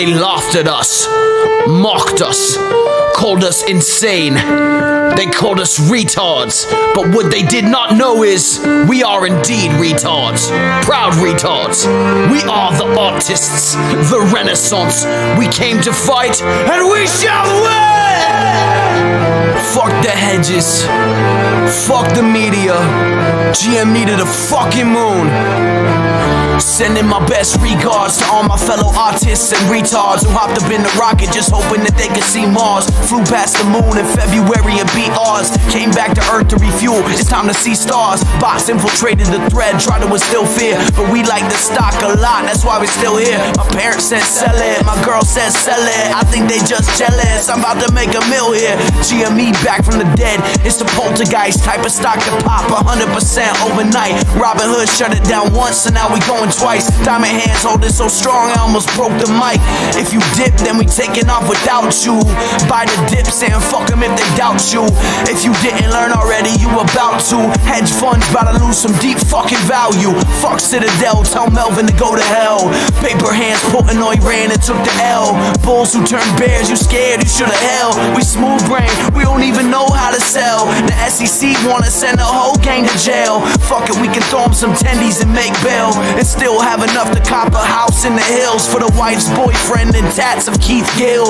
They laughed at us, mocked us, called us insane. They called us retards, but what they did not know is we are indeed retards, proud retards. We are the artists, the Renaissance. We came to fight, and we shall win! Fuck the hedges, fuck the media. GM needed a fucking moon. Sending my best regards to all my fellow artists and retards who hopped up in the rocket just hoping that they could see Mars. Flew past the moon in February and beat ours. Came back to Earth to refuel, it's time to see stars. Bots infiltrated the thread, tried to instill fear, but we like the stock a lot, that's why we're still here. My parents said sell it, my girl said sell it. I think they just jealous, I'm about to make a meal here. GME back from the dead, it's the poltergeist type of stock to pop 100% overnight. Robin Hood shut it down once, and now we going twice. Diamond hands hold it so strong I almost broke the mic. If you dip, then we taking off without you. Buy the dip, saying fuck them if they doubt you. If you didn't learn already, you about to. Hedge funds about to lose some deep fucking value. Fuck Citadel, tell Melvin to go to hell. Paper hands putting on Iran and took the L. Bulls who turn bears, you scared, you shoulda hell. We smooth brain, we don't even know how to sell. The SEC wanna send a whole gang to jail. Fuck it, we can throw them some tendies and make bail. And still have enough to cop a house in the hills for the wife's boyfriend and tats of Keith Gill.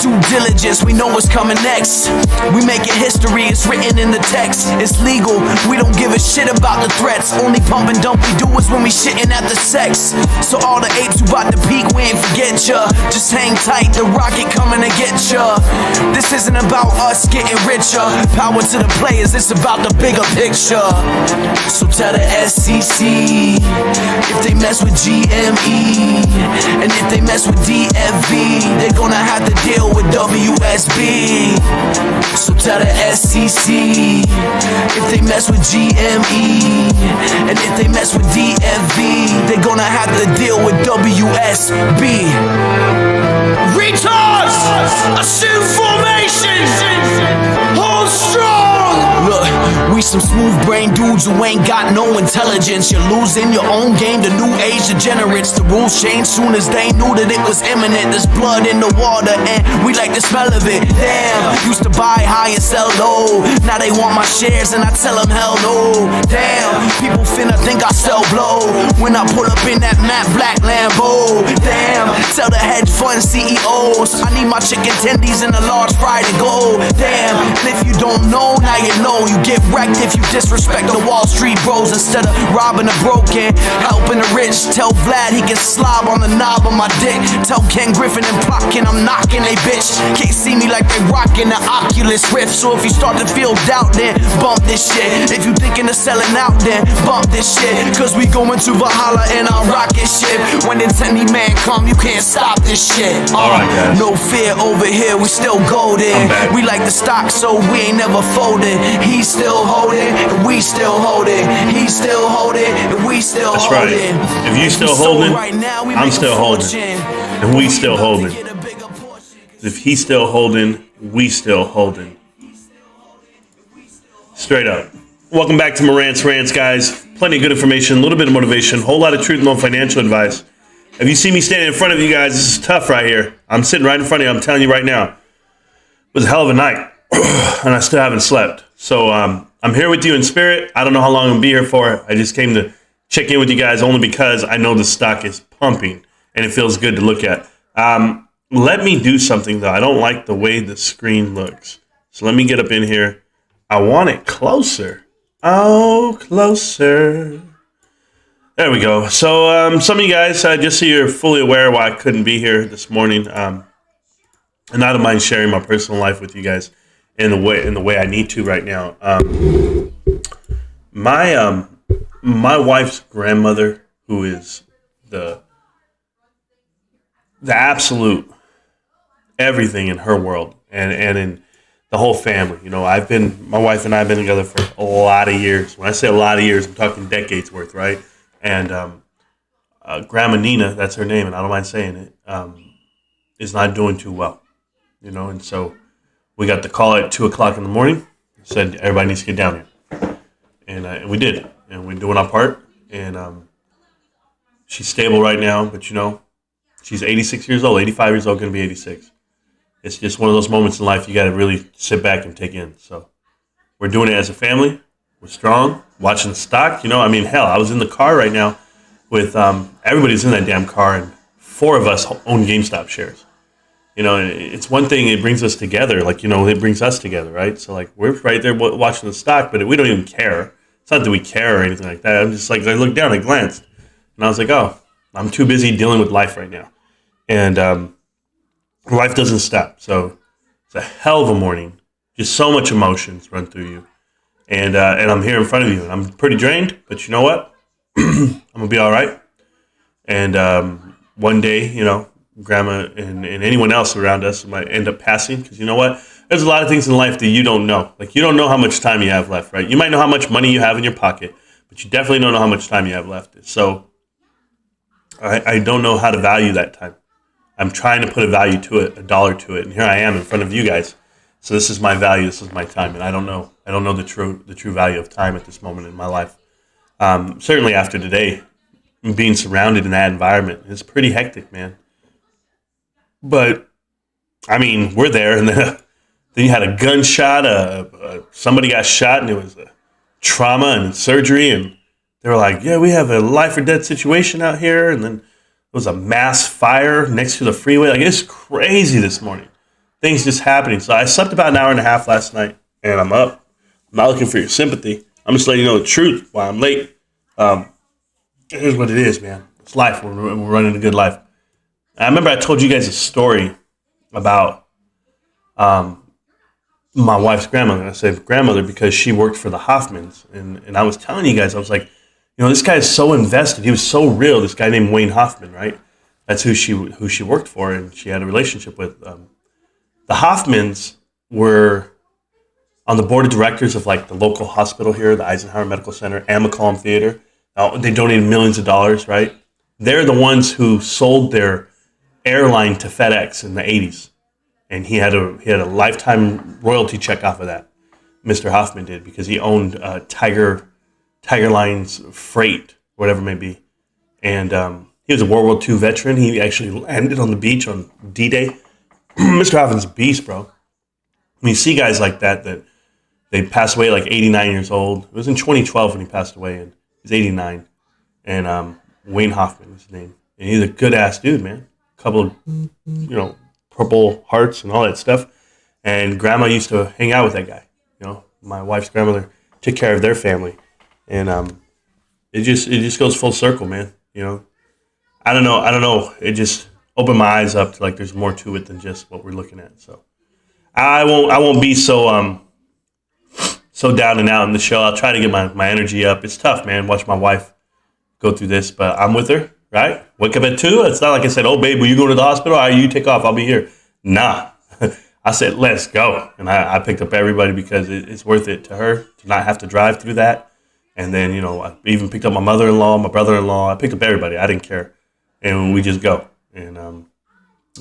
Due diligence, we know what's coming next. We making history, it's written in the text. It's legal, we don't give a shit about the threats. Only pump and dump we do is when we shitting at the sex. So all the apes who bout to peak, we ain't forget ya. Just hang tight, the rocket coming to get ya. This isn't about us getting richer. Power to the players, it's about the bigger picture. So tell the SEC if they mess with GME, and if they mess with DFV, they're gonna have to deal with WSB. So tell the SEC if they mess with GME, and if they mess with DFV, they're gonna have to deal with WSB. Retards! Assume formation! Hold strong! Look, we some smooth brain dudes who ain't got no intelligence. You're losing your own game to new age degenerates. The rules changed soon as they knew that it was imminent. There's blood in the water and we like the smell of it. Damn, used to buy high and sell low. Now they want my shares and I tell them hell no. Damn, people finna think I sell blow when I pull up in that matte black Lambo. Damn, tell the hedge fund CEOs I need my chicken tendies and a large fry to go. Damn, and if you don't know, now you know. You get wrecked if you disrespect the Wall Street bros. Instead of robbing the broken, helping the rich. Tell Vlad he can slob on the knob of my dick. Tell Ken Griffin and Plotkin I'm knocking they bitch. Can't see me like they rocking the Oculus Rift. So if you start to feel doubt, then bump this shit. If you thinking of selling out, then bump this shit. Cause we going to Valhalla in our rocket ship. When it's any man come, you can't stop this shit. Alright, guys. No fear over here, we still golden. We like the stock, so we ain't never folding. He's still holding, and we still holding. He's still holding, and we still That's holding. Right. If you still holding, I'm still holding, and we still holding. If he's still holding, we still holding. Straight up. Welcome back to Morant's Rants, guys. Plenty of good information, a little bit of motivation, whole lot of truth, no financial advice. If you see me standing in front of you guys, this is tough right here. I'm sitting right in front of you. I'm telling you right now. It was a hell of a night, and I still haven't slept. So I'm here with you in spirit. I don't know how long I'm going to be here for. I just came to check in with you guys only because I know the stock is pumping, and it feels good to look at. Let me do something, though. I don't like the way the screen looks. So let me get up in here. I want it closer. Oh, closer. There we go. So some of you guys, just so you're fully aware why I couldn't be here this morning, and I don't mind sharing my personal life with you guys in the way I need to right now. My wife's grandmother, who is the absolute everything in her world and in the whole family. You know, my wife and I have been together for a lot of years. When I say a lot of years, I'm talking decades worth, right? And Grandma Nina, that's her name, and I don't mind saying it, is not doing too well. You know, and so we got the call at 2 o'clock in the morning. Said everybody needs to get down here, and we did, and we're doing our part. And she's stable right now, but you know, She's 86 years old, 85 years old, going to be 86. It's just one of those moments in life you got to really sit back and take in. So we're doing it as a family. We're strong. Watching the stock. I mean, hell, I was in the car right now with everybody's in that damn car, and 4 of us own GameStop shares. It's one thing, it brings us together. Like, it brings us together, right? So, like, we're right there watching the stock, but we don't even care. It's not that we care or anything like that. I'm just like, I looked down, I glanced, and I was like, oh, I'm too busy dealing with life right now. And life doesn't stop. So it's a hell of a morning. Just so much emotions run through you. And I'm here in front of you, and I'm pretty drained, but you know what? I'm going to be all right. And one day, Grandma and anyone else around us might end up passing, because you know what? There's a lot of things in life that you don't know. Like, you don't know how much time you have left, right? You might know how much money you have in your pocket, but you definitely don't know how much time you have left. So I don't know how to value that time. I'm trying to put a value to it, a dollar to it, and here I am in front of you guys. So this is my value, this is my time, and I don't know the true value of time at this moment in my life. Certainly after today, being surrounded in that environment, it's pretty hectic, man. But I mean, we're there, and then you had a gunshot. Somebody got shot, and it was a trauma and surgery, and they were like, "Yeah, we have a life or death situation out here," and then there was a mass fire next to the freeway. Like, it's crazy this morning. Things just happening. So I slept about an hour and a half last night, and I'm up. I'm not looking for your sympathy. I'm just letting you know the truth why I'm late. Here's what it is, man. It's life. We're running a good life. I remember I told you guys a story about my wife's grandmother. I said grandmother because she worked for the Hoffmans. And I was telling you guys, I was like, this guy is so invested. He was so real. This guy named Wayne Hoffman, right? That's who she worked for, and she had a relationship with. The Hoffmans were on the board of directors of like the local hospital here, the Eisenhower Medical Center, and McCollum Theater. They donated millions of dollars, right? They're the ones who sold their airline to FedEx in the 80s. And he had a lifetime royalty check off of that. Mr. Hoffman did, because he owned Tiger Lines Freight, whatever it may be. And he was a World War II veteran. He actually landed on the beach on D-Day. Mr. Hoffman's a beast, bro. When you see guys like that they pass away like 89 years old. It was in 2012 when he passed away, and he's 89. And Wayne Hoffman is his name. And he's a good-ass dude, man. A couple of, Purple Hearts and all that stuff. And Grandma used to hang out with that guy. My wife's grandmother took care of their family. And it just goes full circle, man. I don't know. It just opened my eyes up to like there's more to it than just what we're looking at. So I won't be so down and out in the show. I'll try to get my energy up. It's tough, man. Watch my wife go through this, but I'm with her, right? Wake up at 2. It's not like I said, "Oh, babe, will you go to the hospital? All right, you take off. I'll be here." Nah. I said, "Let's go." And I picked up everybody because it's worth it to her to not have to drive through that. And then, I even picked up my mother-in-law, my brother-in-law. I picked up everybody. I didn't care. And we just go. And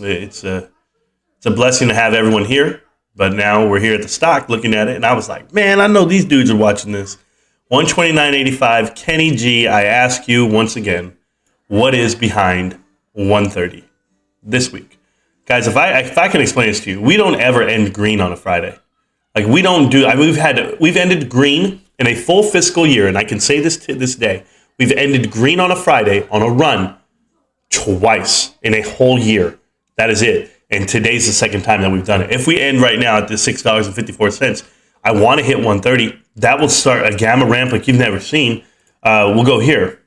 it's a blessing to have everyone here. But now we're here at the stock looking at it. And I was like, man, I know these dudes are watching this. 129.85, Kenny G, I ask you once again, what is behind 130 this week? Guys, if I can explain this to you, we don't ever end green on a Friday. Like, we don't do, we've ended green in a full fiscal year, and I can say this to this day, we've ended green on a Friday on a run twice in a whole year. That is it. And today's the second time that we've done it. If we end right now at the $6.54, I want to hit 130. That will start a gamma ramp like you've never seen. We'll go here.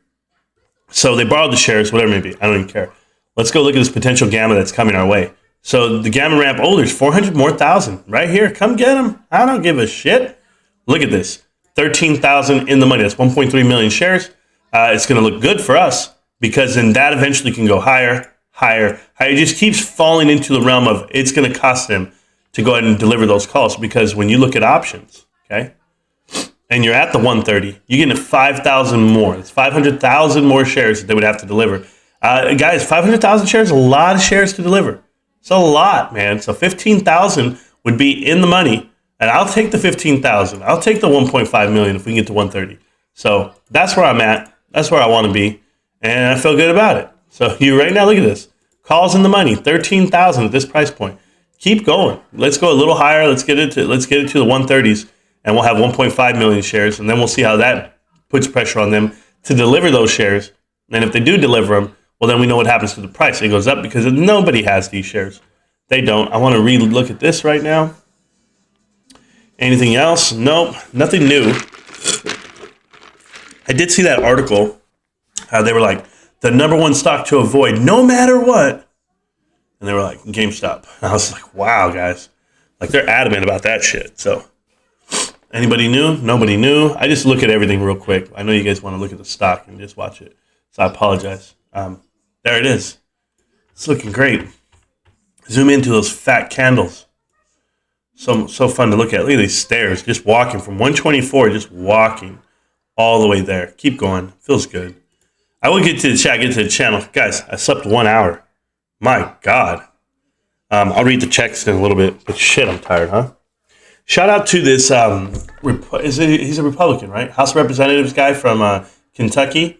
So they borrowed the shares, whatever it may be. I don't even care. Let's go look at this potential gamma that's coming our way. So the gamma ramp, there's 400 more thousand right here. Come get them. I don't give a shit. Look at this. 13,000 in the money. That's 1.3 million shares. It's going to look good for us because then that eventually can go higher. It just keeps falling into the realm of it's going to cost them to go ahead and deliver those calls, because when you look at options, okay, and you're at the 130, you're getting 5,000 more. It's 500,000 more shares that they would have to deliver. Guys, 500,000 shares is a lot of shares to deliver. It's a lot, man. So 15,000 would be in the money, and I'll take the 15,000. I'll take the 1.5 million if we can get to 130. So that's where I'm at. That's where I want to be, and I feel good about it. So you right now, look at this. Calls in the money, 13,000 at this price point. Keep going. Let's go a little higher. Let's get it to the 130s, and we'll have 1.5 million shares, and then we'll see how that puts pressure on them to deliver those shares. And if they do deliver them, well, then we know what happens to the price. It goes up because nobody has these shares. They don't. I want to look at this right now. Anything else? Nope. Nothing new. I did see that article. They were like, the number one stock to avoid no matter what. And they were like, GameStop. And I was like, wow, guys. Like, they're adamant about that shit. So, anybody new? Nobody new. I just look at everything real quick. I know you guys want to look at the stock and just watch it. So, I apologize. There it is. It's looking great. Zoom into those fat candles. So fun to look at. Look at these stairs. Just walking from 124, just walking all the way there. Keep going. Feels good. I will get to the chat, get to the channel. Guys, I slept 1 hour. My God. I'll read the checks in a little bit. But shit, I'm tired, huh? Shout out to this, he's a Republican, right? House of Representatives guy from Kentucky.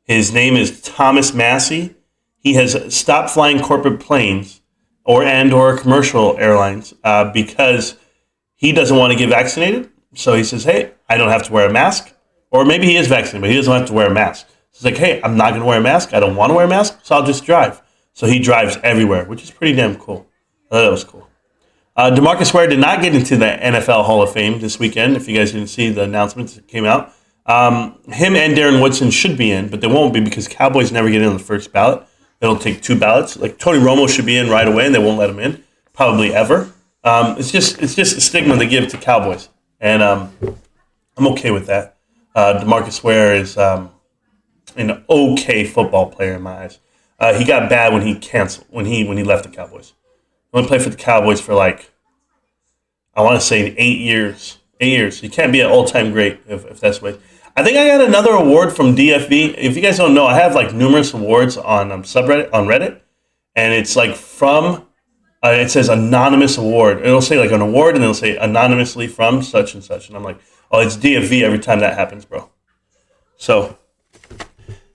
His name is Thomas Massey. He has stopped flying corporate planes or commercial airlines because he doesn't want to get vaccinated. So he says, hey, I don't have to wear a mask. Or maybe he is vaccinated, but he doesn't have to wear a mask. So he's like, hey, I'm not going to wear a mask. I don't want to wear a mask, so I'll just drive. So he drives everywhere, which is pretty damn cool. I thought that was cool. DeMarcus Ware did not get into the NFL Hall of Fame this weekend, if you guys didn't see the announcements that came out. Him and Darren Woodson should be in, but they won't be because Cowboys never get in on the first ballot. It'll take 2 ballots. Like Tony Romo should be in right away, and they won't let him in, probably ever. It's just a stigma they give to Cowboys, and I'm okay with that. DeMarcus Ware is an okay football player in my eyes. He got bad when he left the Cowboys. He only played for the Cowboys for I want to say 8 years. 8 years. You can't be an all-time great if that's the way. I think I got another award from DFV. If you guys don't know, I have numerous awards on subreddit, on Reddit, and it's from, it says anonymous award. It'll say an award, and it'll say anonymously from such and such, and I'm like, oh, it's DFV every time that happens, bro. So,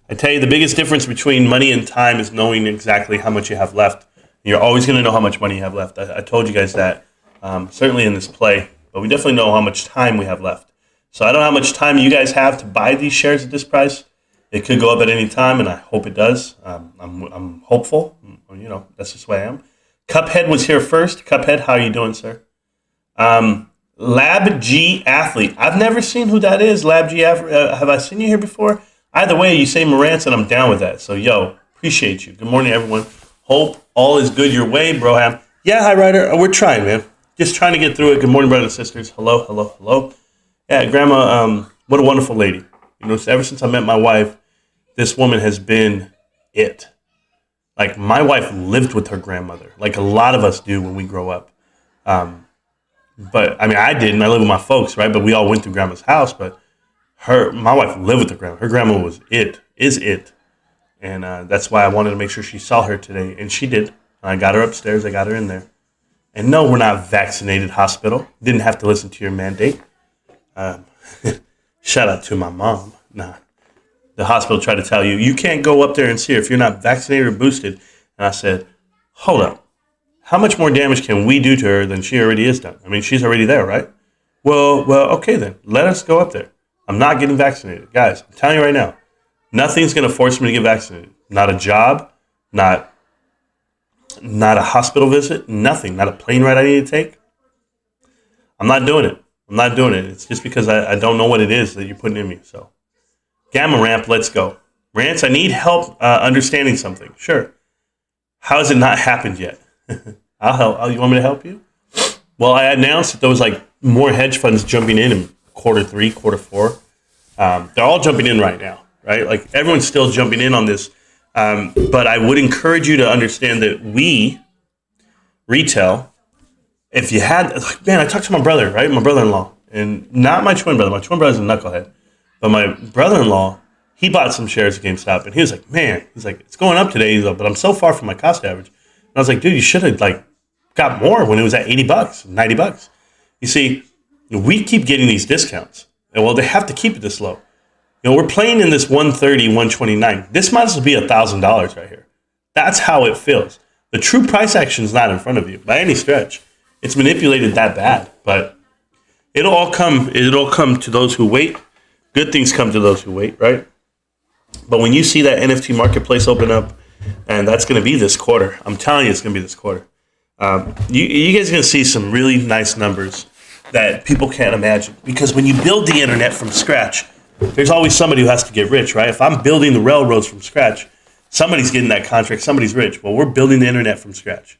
I tell you, the biggest difference between money and time is knowing exactly how much you have left. You're always going to know how much money you have left. I told you guys that, certainly in this play, but we definitely know how much time we have left. So I don't know how much time you guys have to buy these shares at this price. It could go up at any time, and I hope it does. I'm hopeful. That's just the way I am. Cuphead was here first. Cuphead, how are you doing, sir? Lab G Athlete. I've never seen who that is. Lab G Athlete. Have I seen you here before? Either way, you say Marantz, and I'm down with that. So, appreciate you. Good morning, everyone. Hope all is good your way, Broham. Yeah, hi, Ryder. We're trying, man. Just trying to get through it. Good morning, brothers and sisters. Hello, hello, hello. Yeah, Grandma, what a wonderful lady. Ever since I met my wife, this woman has been it. My wife lived with her grandmother, like a lot of us do when we grow up. But, I didn't. I lived with my folks, right? But we all went to Grandma's house. But my wife lived with her grandma. Her grandma is it. And that's why I wanted to make sure she saw her today. And she did. I got her upstairs. I got her in there. And no, we're not vaccinated, hospital. Didn't have to listen to your mandate. Shout out to my mom. Nah. The hospital tried to tell you, you can't go up there and see her if you're not vaccinated or boosted. And I said, hold up. How much more damage can we do to her than she already is done? She's already there, right? Well, okay then. Let us go up there. I'm not getting vaccinated. Guys, I'm telling you right now, nothing's going to force me to get vaccinated. Not a job, not a hospital visit, nothing. Not a plane ride I need to take. I'm not doing it. It's just because I don't know what it is that you're putting in me. So, Gamma Ramp, let's go. Rants, I need help understanding something. Sure. How has it not happened yet? I'll help. Oh, you want me to help you? Well, I announced that there was more hedge funds jumping in quarter 3, quarter 4. They're all jumping in right now, right? Everyone's still jumping in on this. But I would encourage you to understand that we, retail, if you had, I talked to my brother, right? My brother-in-law, and not my twin brother. My twin brother's a knucklehead. But my brother-in-law, he bought some shares at GameStop, and he was like, man, it's going up today, but I'm so far from my cost average. And I was like, dude, you should have, got more when it was at $80, $90. You see, we keep getting these discounts. And, well, they have to keep it this low. We're playing in this 130, 129. This might as well be $1,000 right here. That's how it feels. The true price action is not in front of you by any stretch. It's manipulated that bad, but it'll all come to those who wait. Good things come to those who wait, right? But when you see that NFT marketplace open up, and that's going to be this quarter, I'm telling you, it's going to be this quarter. You guys are going to see some really nice numbers that people can't imagine. Because when you build the internet from scratch, there's always somebody who has to get rich, right? If I'm building the railroads from scratch, somebody's getting that contract, somebody's rich. Well, we're building the internet from scratch.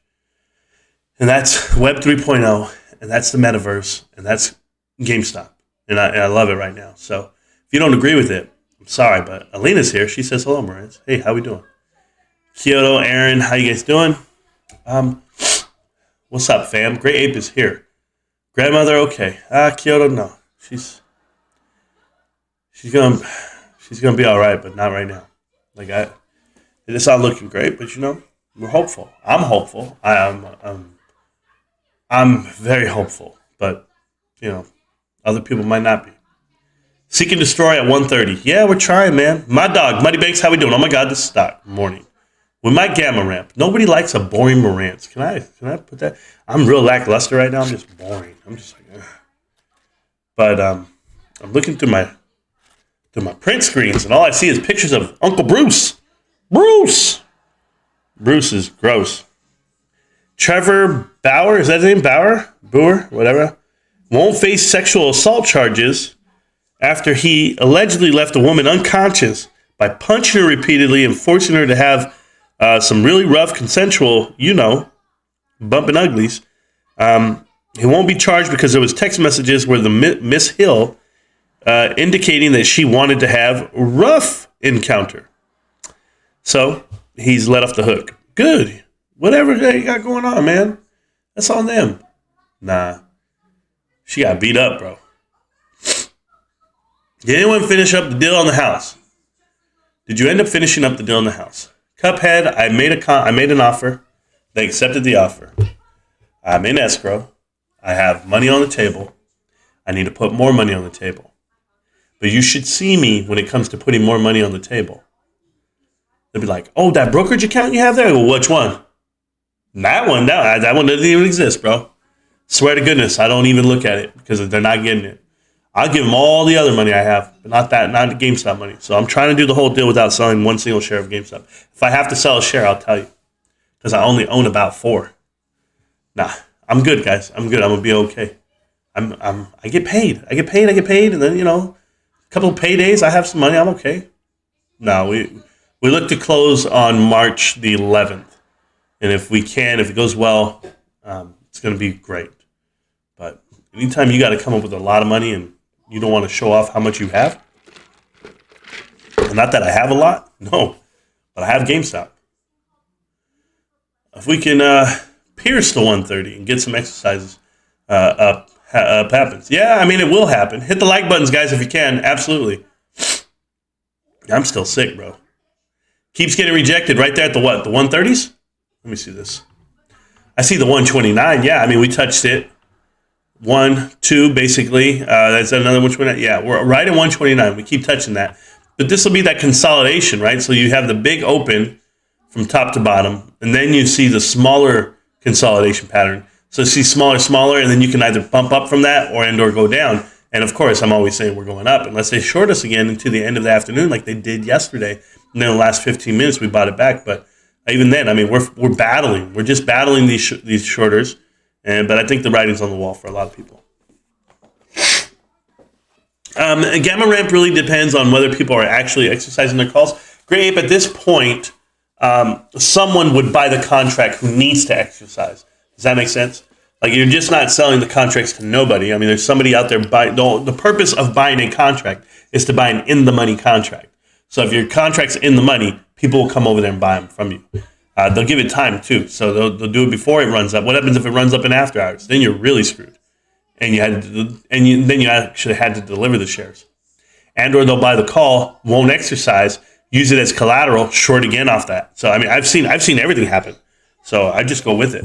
And that's Web 3.0, and that's the metaverse, and that's GameStop. And I love it right now. So if you don't agree with it, I'm sorry, but Alina's here. She says, hello, Marines. Hey, how we doing? Kyoto, Aaron, how you guys doing? What's up, fam? Great Ape is here. Grandmother, okay. Kyoto, no. She's gonna be all right, but not right now. It's not looking great, but we're hopeful. I'm hopeful. I'm very hopeful, but other people might not be. Seek and Destroy at 1:30. Yeah, we're trying, man. My dog, Muddy Banks, how we doing? Oh my God, this is Stock Morning. With my gamma ramp. Nobody likes a boring Marantz. Can I put that? I'm real lackluster right now. I'm just boring. I'm just like, ugh. But I'm looking through my print screens, and all I see is pictures of Uncle Bruce. Bruce is gross. Trevor Bauer, is that his name? Boer, whatever. Won't face sexual assault charges after he allegedly left a woman unconscious by punching her repeatedly and forcing her to have some really rough consensual, bumping uglies. He won't be charged because there was text messages where the Miss Hill indicating that she wanted to have a rough encounter. So he's let off the hook. Good. Whatever they got going on, man. That's on them. Nah. She got beat up, bro. Did anyone finish up the deal on the house? Did you end up finishing up the deal on the house? Cuphead, I made an offer. They accepted the offer. I'm in escrow. I have money on the table. I need to put more money on the table. But you should see me when it comes to putting more money on the table. They'll be like, oh, that brokerage account you have there? Well, which one? That one? No, that one doesn't even exist, bro. Swear to goodness, I don't even look at it because they're not getting it. I'll give them all the other money I have, but not the GameStop money. So I'm trying to do the whole deal without selling one single share of GameStop. If I have to sell a share, I'll tell you. Because I only own about 4. Nah, I'm good, guys. I'm good. I'm going to be okay. I get paid. And then, a couple of paydays, I have some money. I'm okay. No, we look to close on March the 11th. And if it goes well, it's going to be great. But anytime you got to come up with a lot of money and you don't want to show off how much you have, and not that I have a lot, no, but I have GameStop. If we can pierce the 130 and get some exercises up happens. Yeah, it will happen. Hit the like buttons, guys, if you can. Absolutely. I'm still sick, bro. Keeps getting rejected right there at the what? The 130s? Let me see this. I see the 129. Yeah, we touched it. 1, 2, basically. That's another 129. Yeah, we're right at 129. We keep touching that. But this will be that consolidation, right? So you have the big open from top to bottom, and then you see the smaller consolidation pattern. So you see smaller, and then you can either bump up from that or go down. And of course, I'm always saying we're going up unless they short us again into the end of the afternoon like they did yesterday. And then in the last 15 minutes, we bought it back. But even then, we're battling. We're just battling these shorters. But I think the writing's on the wall for a lot of people. Gamma ramp really depends on whether people are actually exercising their calls. Great Ape, at this point, someone would buy the contract who needs to exercise. Does that make sense? Like, you're just not selling the contracts to nobody. There's somebody out there buying. The purpose of buying a contract is to buy an in-the-money contract. So if your contract's in the money, people will come over there and buy them from you. They'll give it time, too. So they'll do it before it runs up. What happens if it runs up in after hours? Then you're really screwed. And then you actually had to deliver the shares. Or they'll buy the call, won't exercise, use it as collateral, short again off that. So, I've seen everything happen. So I just go with it.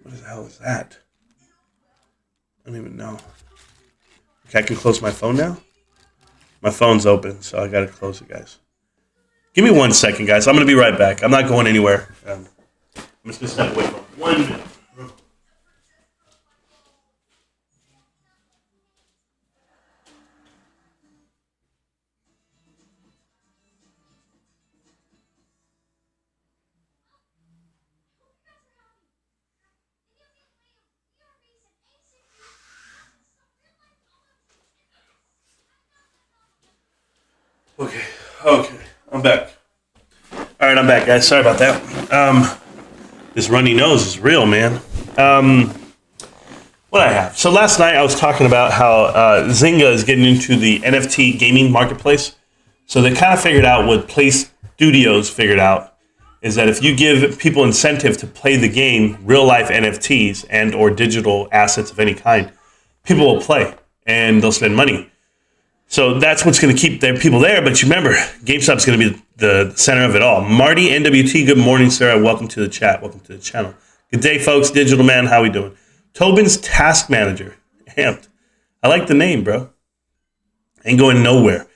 What the hell is that? I don't even know. Okay, I can close my phone now? My phone's open, so I got to close it, guys. Give me 1 second, guys. I'm going to be right back. I'm not going anywhere. I'm just going to step away for 1 minute. Okay, I'm back. All right, I'm back, guys. Sorry about that. This runny nose is real, man. What I have. So last night I was talking about how Zynga is getting into the NFT gaming marketplace. So they kind of figured out what Play Studios figured out is that if you give people incentive to play the game, real life NFTs and or digital assets of any kind, people will play and they'll spend money. So that's what's going to keep their people there. But you remember, GameStop's going to be the center of it all. Marty NWT, good morning, sir. Welcome to the chat. Welcome to the channel. Good day, folks. Digital Man, how we doing? Tobin's Task Manager. Amped. I like the name, bro. Ain't going nowhere.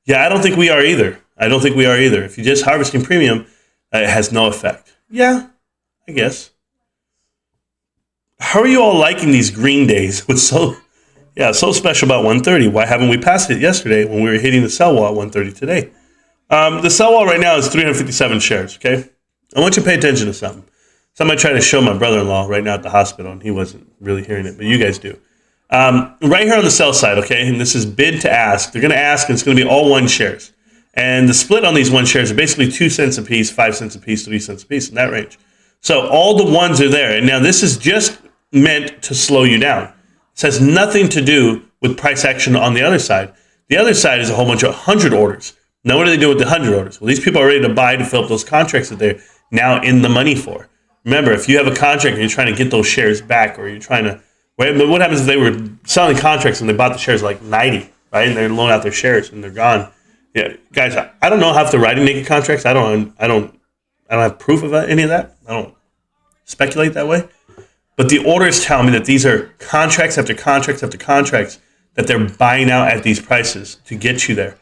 Yeah, I don't think we are either. If you're just harvesting premium, it has no effect. Yeah, I guess. How are you all liking these green days? What's so special about 130? Why haven't we passed it yesterday when we were hitting the sell wall at 130 today? The sell wall right now is 357 shares, okay? I want you to pay attention to something. Somebody tried to show my brother-in-law right now at the hospital, and he wasn't really hearing it, but you guys do. Right here on the sell side, okay, and this is bid to ask. They're going to ask, and it's going to be all 1 shares. And the split on these 1 shares are basically 2 cents a piece, 5 cents a piece, 3 cents a piece, in that range. So all the ones are there. And now this is just meant to slow you down. This has nothing to do with price action on the other side. The other side is a whole bunch of 100 orders. Now, what do they do with the 100 orders? Well, these people are ready to buy to fill up those contracts that they're now in the money for. Remember, if you have a contract and you're trying to get those shares back, or you're trying to, but what happens if they were selling contracts and they bought the shares like 90, right? And they're loaning out their shares and they're gone. Yeah, guys, I don't know how they're writing naked contracts. I don't have proof of any of that. I don't speculate that way. But the orders tell me that these are contracts after contracts after contracts that they're buying out at these prices to get you there.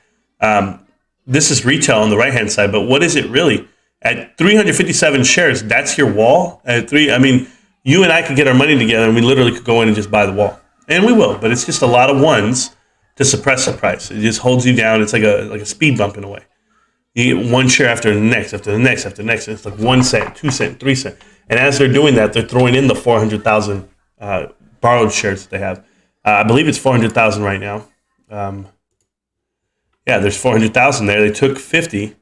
This is retail on the right-hand side, but what is it really? At 357 shares, that's your wall. You and I could get our money together and we literally could go in and just buy the wall. And we will, but it's just a lot of ones to suppress the price. It just holds you down. It's like a speed bump in a way. You get 1 share after the next, after the next, after the next. It's like 1 cent, 2 cent, 3 cent. And as they're doing that, they're throwing in the 400,000 borrowed shares that they have. I believe it's 400,000 right now. There's 400,000 there. They took 50.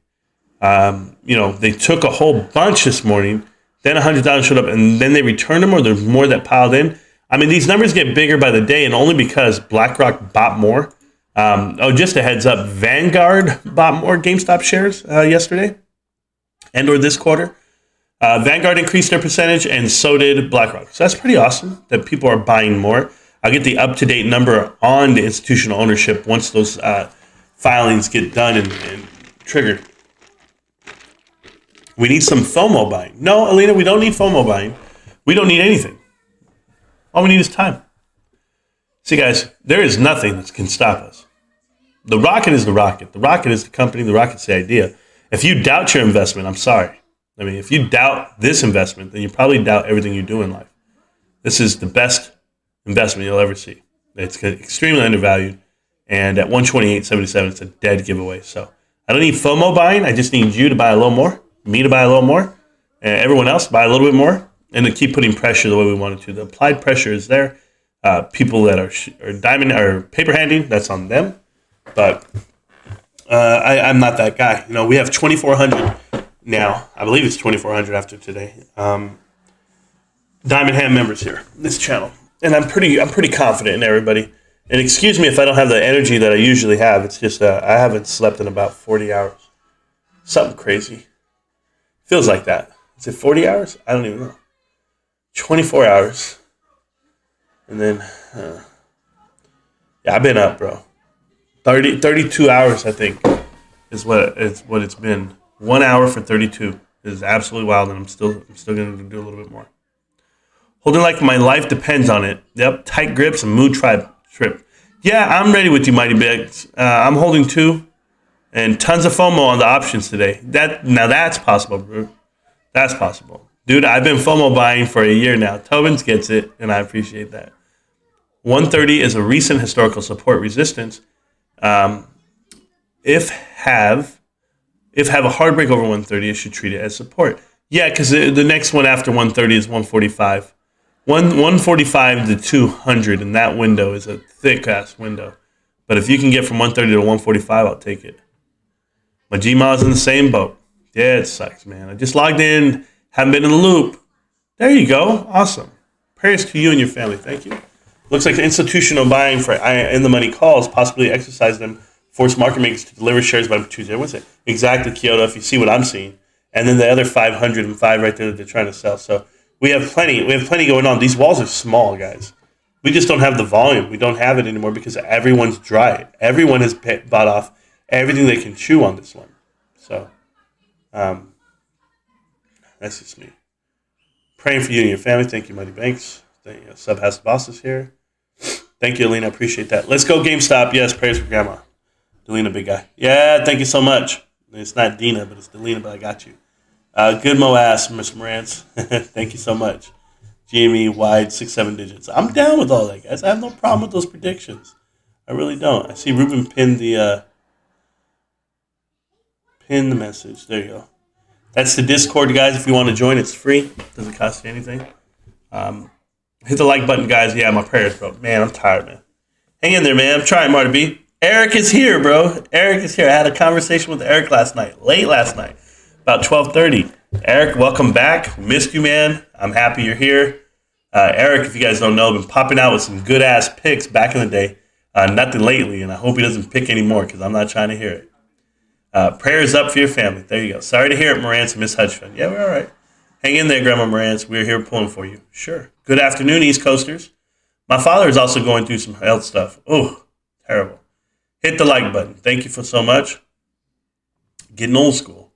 They took a whole bunch this morning. Then 100,000 showed up, and then they returned them, or there's more that piled in. I mean, these numbers get bigger by the day, and only because BlackRock bought more. Just a heads up, Vanguard bought more GameStop shares yesterday and or this quarter. Vanguard increased their percentage, and so did BlackRock. So that's pretty awesome that people are buying more. I'll get the up-to-date number on the institutional ownership once those filings get done and triggered. We need some FOMO buying. No, Alina, we don't need FOMO buying. We don't need anything. All we need is time. See, guys, there is nothing that can stop us. The rocket is the rocket. The rocket is the company. The rocket's the idea. If you doubt your investment, I'm sorry. I mean, if you doubt this investment, then you probably doubt everything you do in life. This is the best investment you'll ever see. It's extremely undervalued. And at 128.77, it's a dead giveaway. So I don't need FOMO buying. I just need you to buy a little more, me to buy a little more, and everyone else to buy a little bit more, and to keep putting pressure the way we want it to. The applied pressure is there. People that are diamond or paper handing, that's on them. But I'm not that guy. We have 2,400 now. I believe it's 2,400 after today. Diamond Hand members here, this channel, and I'm pretty confident in everybody. And excuse me if I don't have the energy that I usually have. It's just I haven't slept in about 40 hours. Something crazy. Feels like that. Is it 40 hours? I don't even know. 24 hours. And then, I've been up, bro. 32 hours, I think, is what it's been. 1 hour for 32 is absolutely wild, and I'm still going to do a little bit more. Holding like my life depends on it. Yep, tight grips and mood tribe trip. Yeah, I'm ready with you, Mighty Bigs. I'm holding 2. And tons of FOMO on the options today. That's possible, bro. That's possible. Dude, I've been FOMO buying for a year now. Tobin's gets it, and I appreciate that. 130 is a recent historical support resistance. If have a hard break over 130, it should treat it as support. Yeah, because the next one after 130 is 145. 145 to 200, and that window is a thick-ass window. But if you can get from 130 to 145, I'll take it. My Gmaw's in the same boat. Yeah, it sucks, man. I just logged in, haven't been in the loop. There you go. Awesome. Prayers to you and your family. Thank you. Looks like institutional buying for in-the-money calls possibly exercise them, force market makers to deliver shares by Tuesday. What's it? Exactly, Kyoto, if you see what I'm seeing. And then the other 505 right there that they're trying to sell. So we have plenty going on. These walls are small, guys. We just don't have the volume. We don't have it anymore because everyone's dry. Everyone has bought off everything they can chew on this one. So that's just me. Praying for you and your family. Thank you, Mighty Banks. Thank you. Sub House Boss is here. Thank you, Alina. I appreciate that. Let's go GameStop. Yes, prayers for Grandma. Delina, big guy. Yeah, thank you so much. It's not Dina, but it's Delina, but I got you. Good Moass, Miss Morantz. Thank you so much. GME wide 6-7 digits. I'm down with all that, guys. I have no problem with those predictions. I really don't. I see Ruben pinned the message. There you go. That's the Discord, guys. If you want to join, it's free. Doesn't cost you anything. Hit the like button, guys. Yeah, my prayers, bro. Man, I'm tired, man. Hang in there, man. I'm trying, Marty B. Eric is here, bro. Eric is here. I had a conversation with Eric late last night, about 12:30. Eric, welcome back. Missed you, man. I'm happy you're here. Eric, if you guys don't know, been popping out with some good-ass picks back in the day. Nothing lately, and I hope he doesn't pick anymore because I'm not trying to hear it. Prayers up for your family. There you go. Sorry to hear it, Morantz and Miss Hutchford. Yeah, we're all right. Hang in there, Grandma Morantz. We're here pulling for you. Sure. Good afternoon, East Coasters. My father is also going through some health stuff. Oh, terrible. Hit the like button. Thank you for so much. Getting old school.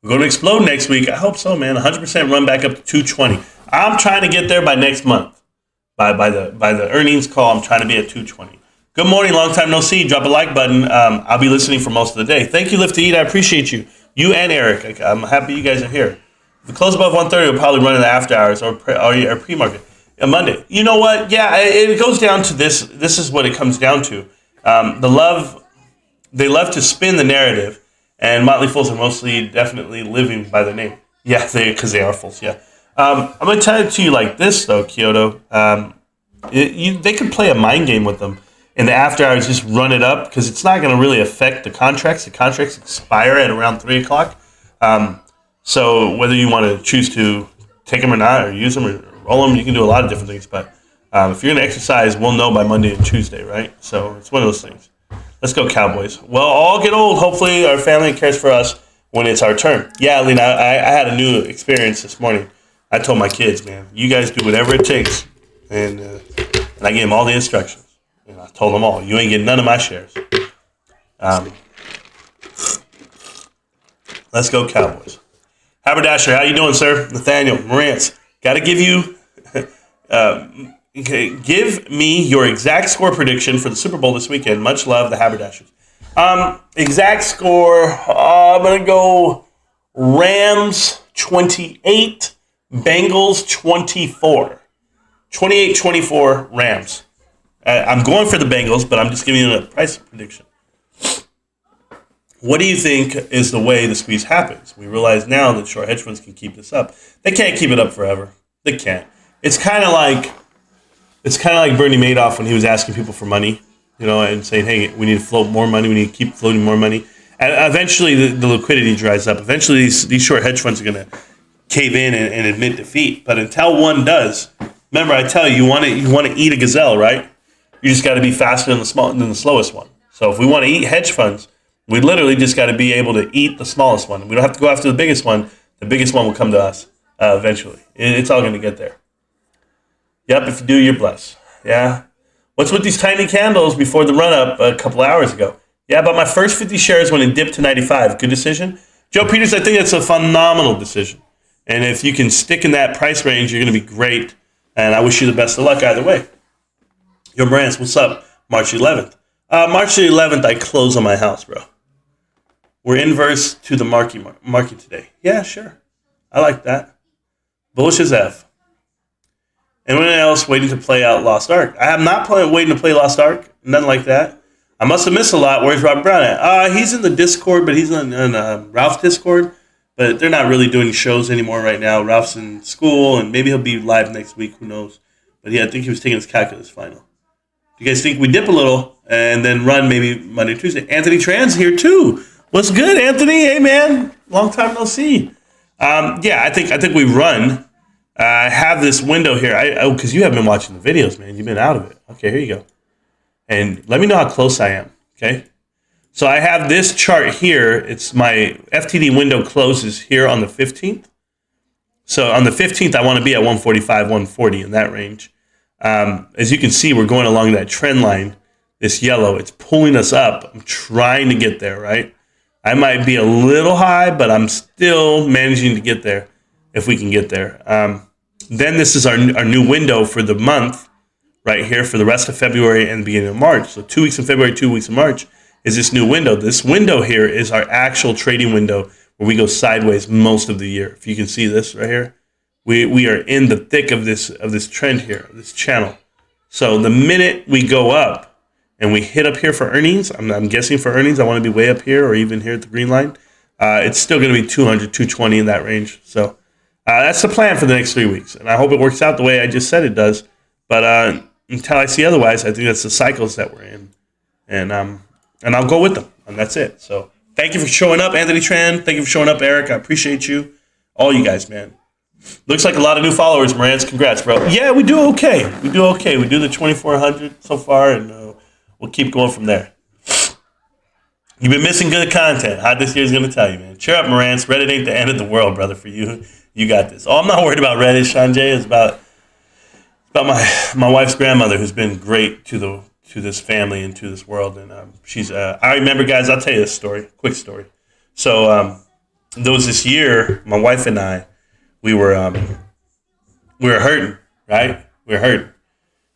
We're going to explode next week. I hope so, man. 100% run back up to 220. I'm trying to get there by next month. By the earnings call, I'm trying to be at 220. Good morning. Long time no see. Drop a like button. I'll be listening for most of the day. Thank you, Live to Eat. I appreciate you. You and Eric. I'm happy you guys are here. If we close above 130, we'll probably run in the after hours or pre-market. Monday. You know what? Yeah, it goes down to this. This is what it comes down to. They love to spin the narrative, and Motley Fools are definitely living by their name. Yeah, because they are fools. Yeah, I'm gonna tell it to you like this though, Kyoto. They could play a mind game with them in the after hours, just run it up because it's not gonna really affect the contracts. The contracts expire at around 3:00. So whether you want to choose to take them or not, or use them or roll them, you can do a lot of different things. But if you're going to exercise, we'll know by Monday and Tuesday, right? So it's one of those things. Let's go, Cowboys. Well, all get old. Hopefully our family cares for us when it's our turn. Yeah, Lena, I had a new experience this morning. I told my kids, man, you guys do whatever it takes. And I gave them all the instructions. And I told them all, you ain't getting none of my shares. Let's go, Cowboys. Haberdasher, how you doing, sir? Nathaniel, Morantz, got to give you, give me your exact score prediction for the Super Bowl this weekend. Much love, the Haberdashers. Exact score, I'm going to go Rams 28, Bengals 24. 28-24 Rams. I'm going for the Bengals, but I'm just giving you a price prediction. What do you think is the way the squeeze happens? We realize now that short hedge funds can keep this up. They can't keep it up forever. They can't. It's kind of like Bernie Madoff when he was asking people for money, and saying, "Hey, we need to float more money. We need to keep floating more money." And eventually, the liquidity dries up. Eventually, these short hedge funds are going to cave in and admit defeat. But until one does, remember, I tell you, you want to eat a gazelle, right? You just got to be faster than the slowest one. So if we want to eat hedge funds, we literally just got to be able to eat the smallest one. We don't have to go after the biggest one. The biggest one will come to us eventually. It's all going to get there. Yep, if you do, you're blessed. Yeah. What's with these tiny candles before the run-up a couple hours ago? Yeah, but my first 50 shares when it dipped to 95. Good decision. Joe Peters, I think that's a phenomenal decision. And if you can stick in that price range, you're going to be great. And I wish you the best of luck either way. Yo, Brands, what's up? March 11th. March 11th, I close on my house, bro. We're inverse to the market today. Yeah, sure. I like that. Bullish as F. Anyone else waiting to play out Lost Ark? I am not waiting to play Lost Ark. Nothing like that. I must have missed a lot. Where's Robert Brown at? He's in the Discord, but he's in Ralph's Discord. But they're not really doing shows anymore right now. Ralph's in school, and maybe he'll be live next week. Who knows? But yeah, I think he was taking his calculus final. Do you guys think we dip a little and then run maybe Monday, Tuesday? Anthony Tran's here too. What's good, Anthony? Hey, man. Long time no see. Yeah, I think we run. I have this window here. Because you haven't been watching the videos, man. You've been out of it. Okay, here you go. And let me know how close I am, okay? So I have this chart here. It's my FTD window closes here on the 15th. So on the 15th, I want to be at 145, 140 in that range. As you can see, we're going along that trend line, this yellow. It's pulling us up. I'm trying to get there, right? I might be a little high, but I'm still managing to get there if we can get there. Then this is our new window for the month right here for the rest of February and the beginning of March. So 2 weeks in February, 2 weeks in March is this new window. This window here is our actual trading window where we go sideways most of the year. If you can see this right here, we are in the thick of this trend here, this channel. So the minute we go up and we hit up here for earnings, I'm guessing for earnings, I want to be way up here or even here at the green line. It's still going to be 200, 220 in that range. So that's the plan for the next 3 weeks. And I hope it works out the way I just said it does. But until I see otherwise, I think that's the cycles that we're in. And I'll go with them. And that's it. So thank you for showing up, Anthony Tran. Thank you for showing up, Eric. I appreciate you. All you guys, man. Looks like a lot of new followers, Morans. Congrats, bro. Yeah, we do okay. We do the 2,400 so far, and we'll keep going from there. You've been missing good content. How this year's going to tell you, man. Cheer up, Morans. Reddit ain't the end of the world, brother, for you. You got this. Oh, I'm not worried about Reddit, Sanjay. It's about my wife's grandmother, who's been great to this family and to this world. And she's I remember, guys, I'll tell you this story, quick story. So there was this year, my wife and I, we were hurting, right? We were hurting.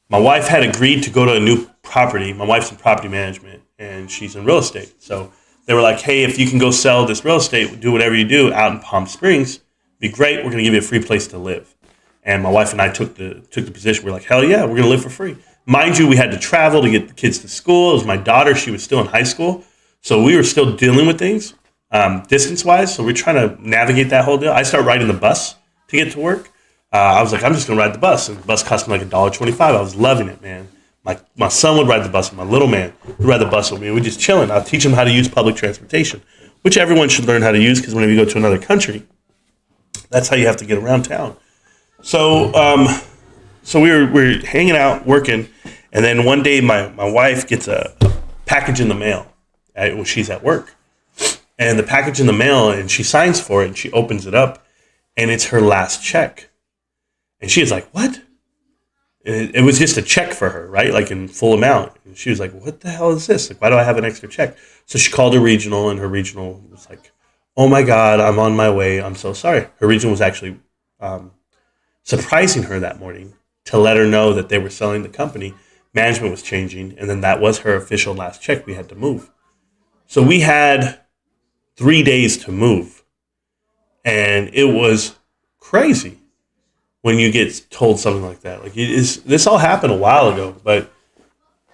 My wife had agreed to go to a new property. My wife's in property management, and she's in real estate. So they were like, hey, if you can go sell this real estate, do whatever you do out in Palm Springs, be great. We're going to give you a free place to live. And my wife and I took the position. We're like, hell yeah, we're going to live for free. Mind you, we had to travel to get the kids to school. It was my daughter. She was still in high school. So we were still dealing with things distance-wise. So we're trying to navigate that whole deal. I started riding the bus to get to work. I was like, I'm just going to ride the bus. And the bus cost me like $1.25. I was loving it, man. My son would ride the bus with my little man. Would ride the bus with me. We're just chilling. I'll teach him how to use public transportation, which everyone should learn how to use because whenever you go to another country, that's how you have to get around town. So we were hanging out, working, and then one day my wife gets a package in the mail when she's at work. And the package in the mail, and she signs for it, and she opens it up, and it's her last check. And she was like, what? And it was just a check for her, right? Like in full amount. And she was like, what the hell is this? Like, why do I have an extra check? So she called her regional, and her regional was like, oh my God, I'm on my way. I'm so sorry. Her regional was actually surprising her that morning to let her know that they were selling the company. Management was changing, and then that was her official last check. We had to move. So we had 3 days to move, and it was crazy when you get told something like that. Like, this all happened a while ago, but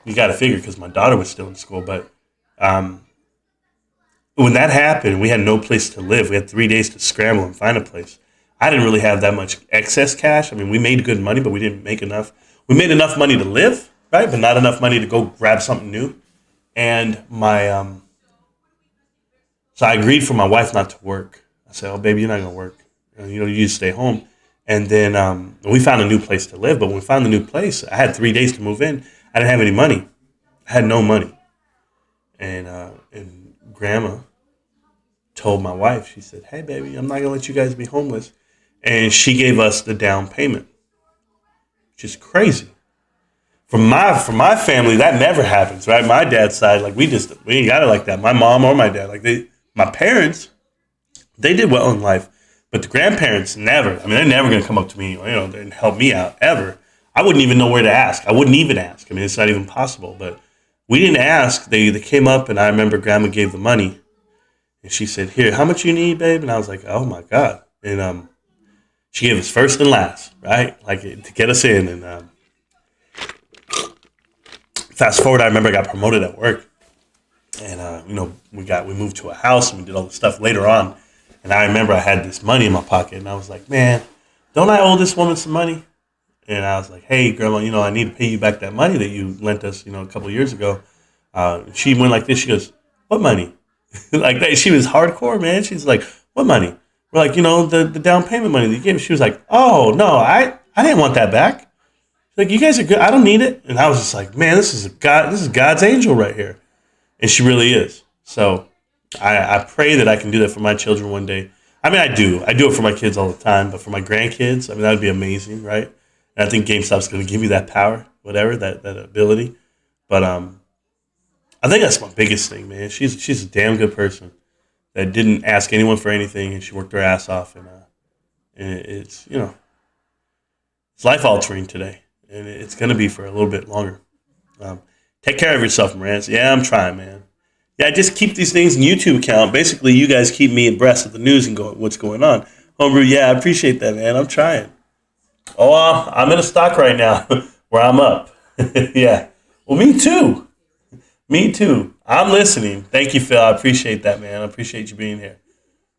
you got to figure because my daughter was still in school. But when that happened, we had no place to live. We had 3 days to scramble and find a place. I didn't really have that much excess cash. I mean, we made good money, but we didn't make enough. We made enough money to live, right? But not enough money to go grab something new. And so I agreed for my wife not to work. I said, oh, baby, you're not going to work. You just stay home. And then we found a new place to live. But when we found the new place, I had 3 days to move in. I didn't have any money. I had no money. And Grandma told my wife, she said, hey, baby, I'm not going to let you guys be homeless. And she gave us the down payment, which is crazy. For my family, that never happens, right? My dad's side, like we ain't got it like that. My mom or my dad, my parents, they did well in life, but the grandparents never. I mean, they're never going to come up to me, and help me out ever. I wouldn't even know where to ask. I wouldn't even ask. I mean, it's not even possible. But we didn't ask. They came up, and I remember Grandma gave the money. And she said, "Here, how much you need, babe?" And I was like, "Oh my God!" And she gave us first and last, right? Like to get us in. And fast forward, I remember I got promoted at work, and we moved to a house and we did all the stuff later on. And I remember I had this money in my pocket, and I was like, "Man, don't I owe this woman some money?" And I was like, "Hey, grandma, I need to pay you back that money that you lent us, a couple of years ago." She went like this. She goes, "What money?" Like that. She was hardcore, man. She's like, "What money?" We're like, the down payment money that you gave me. She was like, "Oh, no, I didn't want that back." She's like, "You guys are good. I don't need it." And I was just like, "Man, this is God's angel right here." And she really is. So I pray that I can do that for my children one day. I mean, I do it for my kids all the time, but for my grandkids, I mean, that would be amazing, right? And I think GameStop's going to give you that power, whatever, that ability. But I think that's my biggest thing, man. She's a damn good person that didn't ask anyone for anything, and she worked her ass off, and it's it's life altering today, and it's going to be for a little bit longer. Take care of yourself, Marantz. Yeah, I'm trying, man. Yeah, I just keep these things in YouTube account. Basically, you guys keep me abreast of the news and what's going on. Homebrew, yeah, I appreciate that, man. I'm trying. Oh, I'm in a stock right now where I'm up. Yeah. Well, me too. Me too. I'm listening. Thank you, Phil. I appreciate that, man. I appreciate you being here.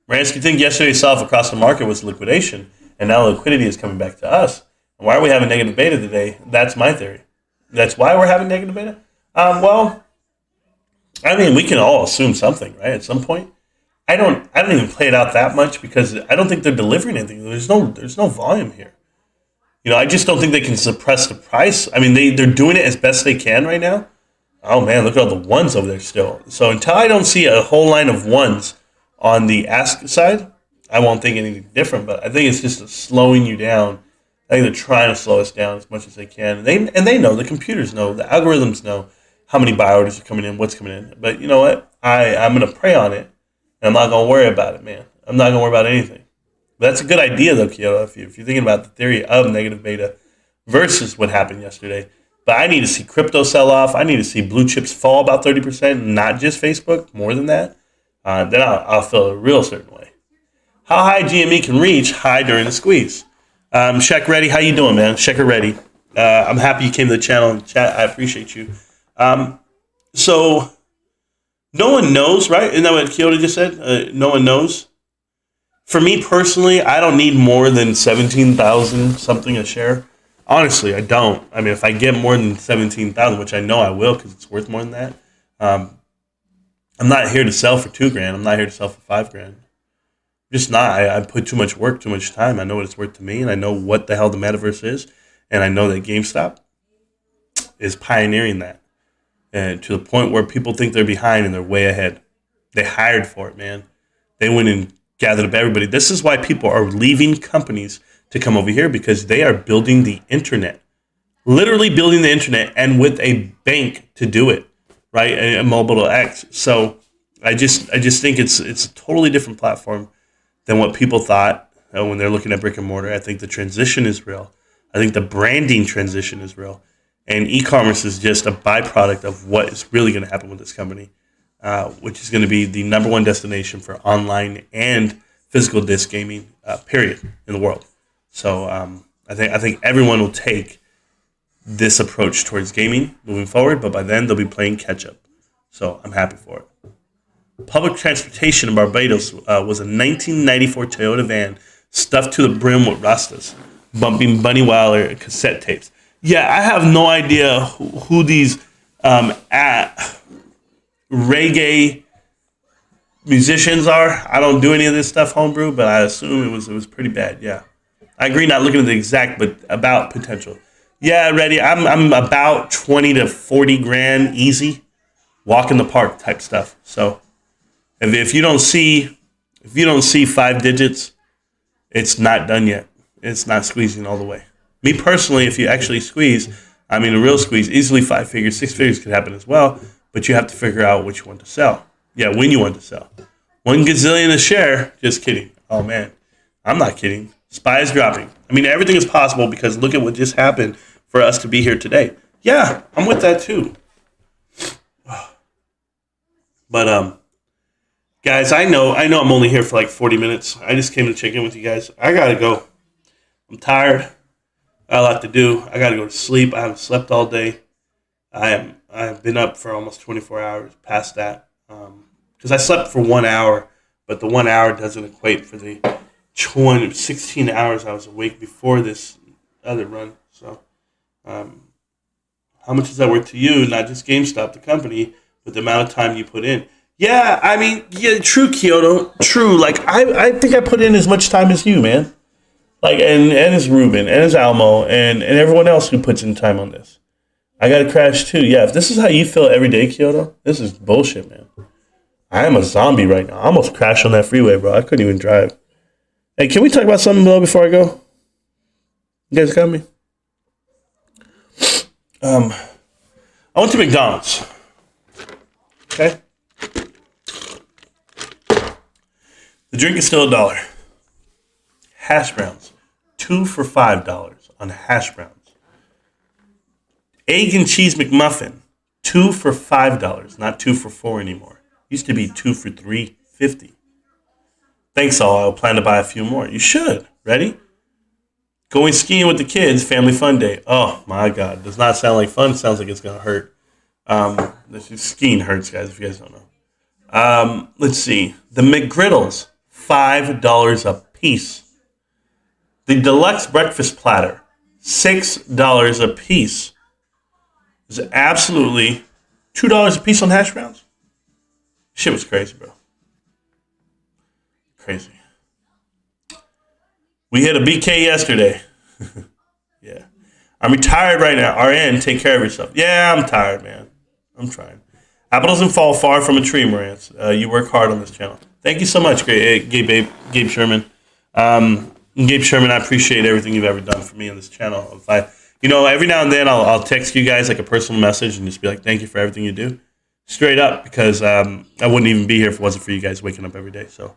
Ransky, think yesterday saw across the market was liquidation, and now liquidity is coming back to us. And why are we having negative beta today? That's my theory. That's why we're having negative beta? Well, I mean, we can all assume something, right? At some point. I don't even play it out that much because I don't think they're delivering anything. There's no volume here. I just don't think they can suppress the price. I mean, they're doing it as best they can right now. Oh, man, look at all the ones over there still. So until I don't see a whole line of ones on the ask side, I won't think anything different. But I think it's just slowing you down. I think they're trying to slow us down as much as they can. And they know, the computers know, the algorithms know how many buy orders are coming in, what's coming in. But you know what? I'm going to pray on it, and I'm not going to worry about it, man. I'm not going to worry about anything. But that's a good idea, though, Kyoto, if you're thinking about the theory of negative beta versus what happened yesterday. But I need to see crypto sell off. I need to see blue chips fall about 30%, not just Facebook, more than that. Then I'll feel a real certain way. How high GME can reach high during the squeeze. Shek Ready, how you doing, man? Shecker Ready. I'm happy you came to the channel and chat. I appreciate you. So no one knows, right? Isn't that what Kyoto just said? No one knows. For me personally, I don't need more than 17,000 something a share. Honestly, I don't. I mean, if I get more than 17,000, which I know I will because it's worth more than that, I'm not here to sell for $2,000. I'm not here to sell for $5,000. Just not. I put too much work, too much time. I know what it's worth to me, and I know what the hell the metaverse is, and I know that GameStop is pioneering that, and to the point where people think they're behind and they're way ahead. They hired for it, man. They went and gathered up everybody. This is why people are leaving companies to come over here, because they are building the internet, literally building the internet, and with a bank to do it, right? A mobile X. So I just think it's a totally different platform than what people thought when they're looking at brick and mortar. I think the transition is real. I think the branding transition is real. And e-commerce is just a byproduct of what is really going to happen with this company, which is going to be the number one destination for online and physical disc gaming, period, in the world. So I think everyone will take this approach towards gaming moving forward, but by then they'll be playing catch up. So I'm happy for it. Public transportation in Barbados was a 1994 Toyota van stuffed to the brim with Rastas, bumping Bunny Wilder cassette tapes. Yeah, I have no idea who these reggae musicians are. I don't do any of this stuff homebrew, but I assume it was pretty bad. Yeah, I agree. Not looking at the exact, but about potential. Yeah, ready. I'm about 20 to 40 grand easy, walk in the park type stuff. So if you don't see 5 digits, it's not done yet. It's not squeezing all the way. Me personally, if you actually squeeze, I mean a real squeeze, easily 5 figures, 6 figures could happen as well. But you have to figure out what you want to sell. Yeah, when you want to sell. 1 gazillion a share. Just kidding. Oh man, I'm not kidding. SPY is dropping. I mean, everything is possible because look at what just happened for us to be here today. Yeah, I'm with that too. But Guys, I know I'm only here for like 40 minutes. I just came to check in with you guys. I gotta go. I'm tired. I got a lot to do. I gotta go to sleep. I haven't slept all day. I've been up for almost 24 hours, past that. Because I slept for 1 hour, but the 1 hour doesn't equate for the 16 hours I was awake before this other run. So, how much is that worth to you? Not just GameStop, the company, but the amount of time you put in. Yeah, I mean, yeah, true, Kyoto, true. Like, I think I put in as much time as you, man. Like, and as Ruben, and as Almo, and everyone else who puts in time on this. I got to crash too. Yeah, if this is how you feel every day, Kyoto, this is bullshit, man. I am a zombie right now. I almost crashed on that freeway, bro. I couldn't even drive. Hey, can we talk about something, though, before I go? You guys got me? I went to McDonald's. Okay? The drink is still $1. Hash browns, 2 for $5 on hash browns. Egg and cheese McMuffin, 2 for $5, not 2 for $4 anymore. Used to be 2 for $3.50. Thanks all. I'll plan to buy a few more. You should. Ready? Going skiing with the kids, family fun day. Oh my God, does not sound like fun. It sounds like it's gonna hurt. Skiing hurts, guys. If you guys don't know. Let's see. The McGriddles, $5 a piece. The deluxe breakfast platter, $6 a piece. Is absolutely $2 a piece on hash browns. Shit was crazy, bro. Crazy. We hit a BK yesterday. Yeah. I'm retired right now. RN, take care of yourself. Yeah, I'm tired, man. I'm trying. Apple doesn't fall far from a tree, Marantz. You work hard on this channel. Thank you so much, Gabe Sherman. Gabe Sherman, I appreciate everything you've ever done for me on this channel. Every now and then I'll text you guys like a personal message and just be like, thank you for everything you do. Straight up, because I wouldn't even be here if it wasn't for you guys waking up every day. So,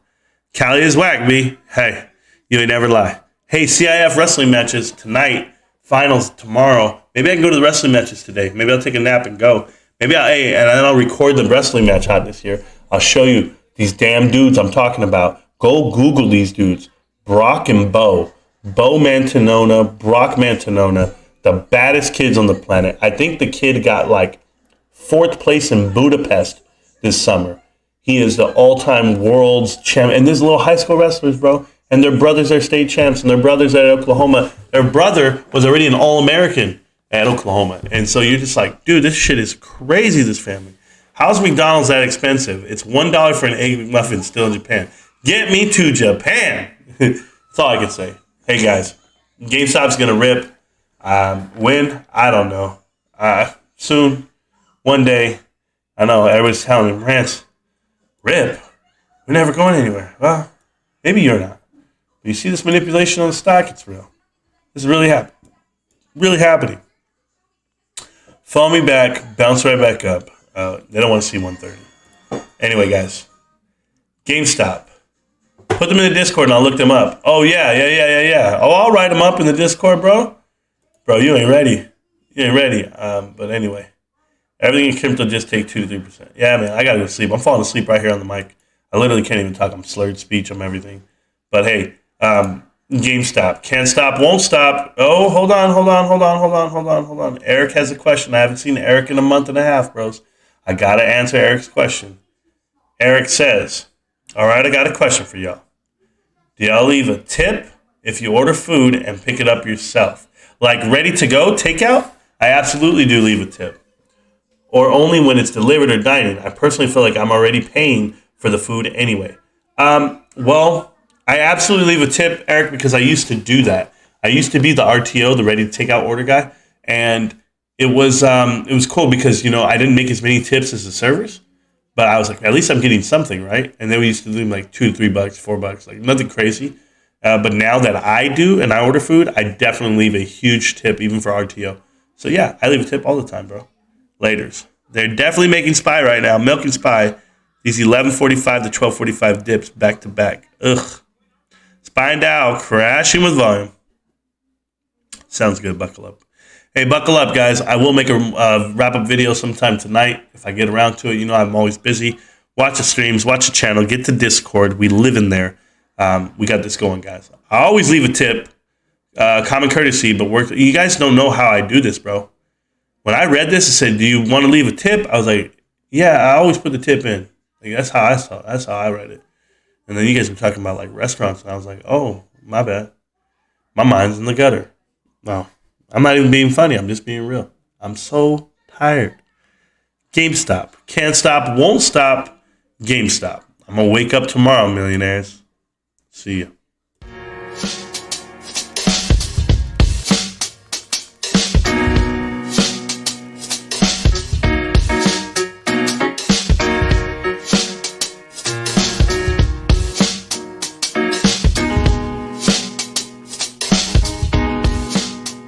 Cali is whack, B. Hey, you ain't never lie. Hey, CIF wrestling matches tonight, finals tomorrow. Maybe I can go to the wrestling matches today. Maybe I'll take a nap and go. And then I'll record the wrestling match hotness here. I'll show you these damn dudes I'm talking about. Go Google these dudes. Brock and Bo Mantanona, Brock Mantanona, the baddest kids on the planet. I think the kid got like 4th place in Budapest this summer. He is the all-time world's champ. And there's little high school wrestlers, bro. And their brothers are state champs. And their brothers at Oklahoma. Their brother was already an All-American at Oklahoma. And so you're just like, dude, this shit is crazy, this family. How's McDonald's that expensive? It's $1 for an egg McMuffin still in Japan. Get me to Japan. That's all I can say. Hey, guys. GameStop's going to rip. When? I don't know. Soon. One day. I know everybody's telling me, Rance, rip? We're never going anywhere. Well, maybe you're not. But you see this manipulation on the stock? It's real. This is really happening. Really happening. Follow me back. Bounce right back up. They don't want to see 130. Anyway, guys. GameStop. Put them in the Discord and I'll look them up. Oh, yeah. Oh, I'll write them up in the Discord, bro. Bro, you ain't ready. But anyway. Everything in crypto just take 2 to 3%. Yeah, man, I got to go to sleep. I'm falling asleep right here on the mic. I literally can't even talk. I'm slurred speech. I'm everything. But hey, GameStop. Can't stop, won't stop. Oh, hold on. Eric has a question. I haven't seen Eric in a month and a half, bros. I got to answer Eric's question. Eric says, all right, I got a question for y'all. Do y'all leave a tip if you order food and pick it up yourself? Like ready to go, takeout? I absolutely do leave a tip. Or only when it's delivered or dining. I personally feel like I'm already paying for the food anyway. Well, I absolutely leave a tip, Eric, because I used to do that. I used to be the RTO, the ready to take out order guy, and it was cool because I didn't make as many tips as the servers, but I was like, at least I'm getting something, right? And then we used to leave like $2 to $3, $4, like nothing crazy. But now that I do and I order food, I definitely leave a huge tip, even for RTO. So yeah, I leave a tip all the time, bro. Laters. They're definitely making SPY right now, milking SPY. These 11.45 to 12.45 dips back to back. Ugh. SPY and Dow crashing with volume. Sounds good. Buckle up. Hey, buckle up, guys. I will make a wrap-up video sometime tonight if I get around to it. I'm always busy watch the streams, watch the channel, get to Discord. We live in there. We got this going, guys. I always leave a tip, common courtesy, but you guys don't know how I do this, bro. When I read this, it said, "Do you want to leave a tip?" I was like, "Yeah, I always put the tip in." Like, that's how I saw it. That's how I read it. And then you guys were talking about like restaurants, and I was like, "Oh, my bad. My mind's in the gutter." No, I'm not even being funny. I'm just being real. I'm so tired. GameStop. Can't stop, won't stop. GameStop. I'm going to wake up tomorrow, millionaires. See ya.